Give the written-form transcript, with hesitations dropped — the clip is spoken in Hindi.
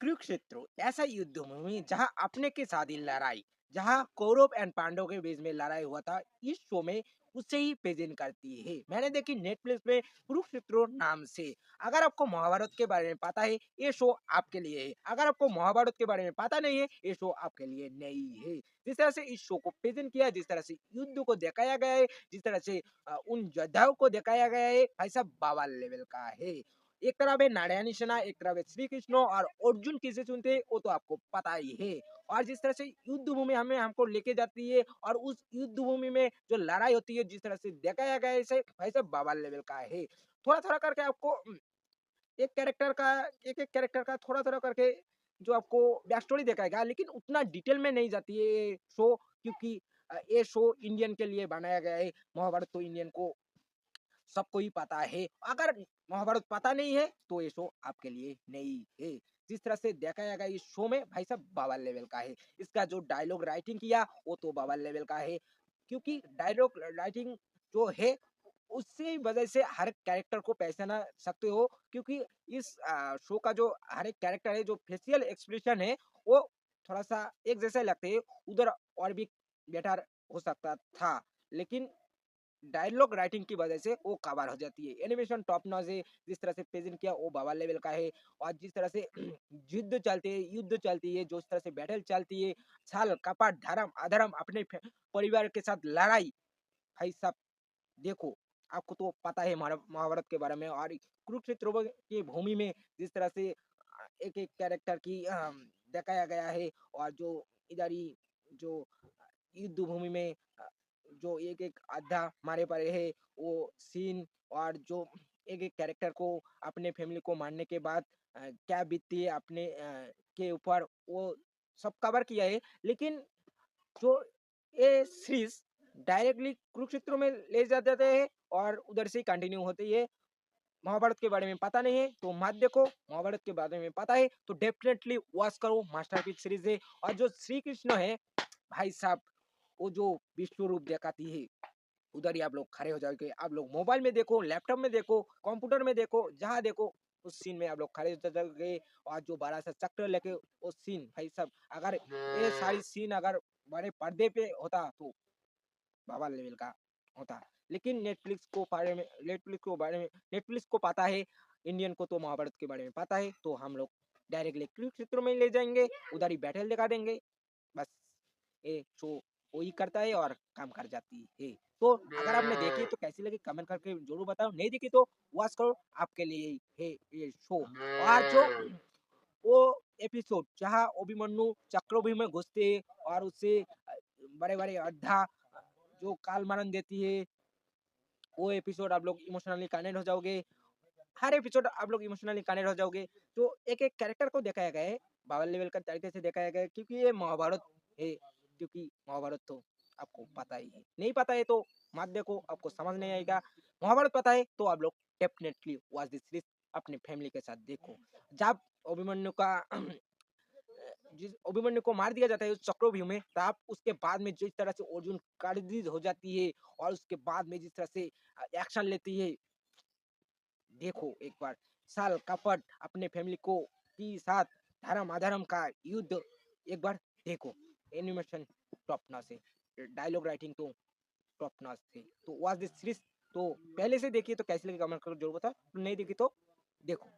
कुरुक्षेत्र ऐसा युद्ध भूमि जहां अपने के साथ ही लड़ाई, जहां कौरव एंड पांडव के बीच में लड़ाई हुआ था। इस शो में उसे ही प्रेजेंट करती है। मैंने देखी नेटफ्लिक्स पे कुरुक्षेत्र नाम से। अगर आपको महाभारत के बारे में पता है, ये शो आपके लिए है। अगर आपको महाभारत के बारे में पता नहीं है, ये शो आपके लिए नहीं है। जिस तरह से इस शो को प्रेजेंट किया, जिस तरह से युद्ध को दिखाया गया है, जिस तरह से उन योद्धाओं को दिखाया गया है, भाई साहब बाबा लेवल का है। एक तरफ है नारायणी सेना, एक तरफ है श्री कृष्ण, और अर्जुन किसे चुनते हैं वो तो आपको पता ही है। और जिस तरह से युद्ध भूमि हमें हमको लेके जाती है, और उस युद्ध भूमि में जो लड़ाई होती है, जिस तरह से दिखाया गया है, इसे भाई साहब बाबा लेवल का है। थोड़ा थोड़ा करके आपको एक कैरेक्टर का एक एक कैरेक्टर का थोड़ा थोड़ा करके जो आपको बैक स्टोरी दिखाएगा, लेकिन उतना डिटेल में नहीं जाती है ये शो, क्योंकि ये शो इंडियन के लिए बनाया गया है। महाभारत तो इंडियन को सबको ही पता है। अगर महाभारत पता नहीं है तो ये शो आपके लिए नहीं है। जिस तरह से दिखाया गया इस शो में, भाई साहब बाबा लेवल का है। इसका जो डायलॉग राइटिंग किया वो तो बाबा लेवल का है, क्योंकि डायलॉग राइटिंग जो है उसी वजह से हर कैरेक्टर को पहचाना सकते हो, क्योंकि इस शो का जो हर एक कैरेक्टर है, जो फेशियल एक्सप्रेशन है, वो थोड़ा सा एक जैसे लगते हैं। उधर और भी बेटर हो सकता था, लेकिन डायलॉग राइटिंग की वजह से वो कवर हो जाती है। एनिमेशन टॉप नॉच है। जिस तरह से प्रेजेंट किया वो बाबा लेवल का है। और जिस तरह से युद्ध चलती है, जो तरह से बैटल चलती है, छल कपट धर्म अधर्म, अपने परिवार के साथ लड़ाई, भाई साहब देखो, आपको तो पता है महाभारत के बारे में। और कुरुक्षेत्र की भूमि में जिस तरह से एक एक कैरेक्टर की दिखाया गया है, और जो इधर ही जो युद्ध भूमि में जो एक एक अड्डा मारे पड़े है, वो सीन, और जो एक एक कैरेक्टर को अपने फैमिली को मारने के बाद क्या बीतती है अपने के ऊपर, वो सब कवर किया है। लेकिन जो ये सीरीज डायरेक्टली कुरुक्षेत्र में ले जाते हैं, और उधर से ही कंटिन्यू होती है। महाभारत के बारे में पता नहीं है तो मत देखो, महाभारत के बारे में पता है तो डेफिनेटली वॉच करो। मास्टरपीस सीरीज है। और जो श्री कृष्ण है, भाई साहब वो जो विश्व रूप दिखाती है, उधर ही आप लोग खड़े हो जाओगे। आप लोग मोबाइल में देखो, लैपटॉप में देखो, कंप्यूटर में देखो, जहाँ देखो उस सीन में आप लोग खड़े हो जाओगे। और जो बड़ा सा चक्र लेके वो सीन, भाई साहब अगर ये सारी सीन अगर बड़े पर्दे पे होता तो बाबा लेवल का होता। लेकिन नेटफ्लिक्स को पता है, इंडियन को तो महाभारत के बारे में पता है, तो हम लोग डायरेक्टली कुरुक्षेत्र में ले जाएंगे, उधर ही बैटल दिखा देंगे। बस ये शो वही करता है और काम कर जाती है। तो अगर आपने देखी तो कैसी लगी कमेंट करके जरूर बताओ, नहीं देखी तो वॉच करो, आपके लिए ही है ये शो। और जो वो एपिसोड जहाँ अभिमन्यु चक्रव्यूह में घुसते हैं, और उससे बड़े बड़े योद्धा जो काल मारन देती है, वो एपिसोड आप लोग इमोशनली कनेक्ट हो जाओगे। हर एपिसोड आप लोग इमोशनली कनेक्ट हो जाओगे। तो एक एक कैरेक्टर को दिखाया गया है, बाबा लेवल का तरीके से दिखाया गया है, क्योंकि ये महाभारत है। क्योंकि महाभारत तो आपको पता ही है, नहीं पता है तो मत देखो, आपको समझ नहीं आएगा। महाभारत पता है तो आप लोग डेफिनेटली वॉच दिस सीरीज, अपने फैमिली के साथ देखो। जब अभिमन्यु का जिस अभिमन्यु को मार दिया जाता है उस चक्रव्यूह में, तब उसके बाद में जिस तरह से अर्जुन कारागिर हो जाती है, और उसके बाद में जिस तरह से एक्शन लेती है, देखो एक बार। साल कपट अपने फैमिली को की साथ धर्म अधर्म का युद्ध, एक बार देखो। एनिमेशन टॉप नॉच है, डायलॉग राइटिंग तो टॉप नॉच थे। तो वॉच दिस सीरीज। तो पहले से देखिए तो कैसी लगी कमेंट करो जरूर बताओ, नहीं देखी तो देखो।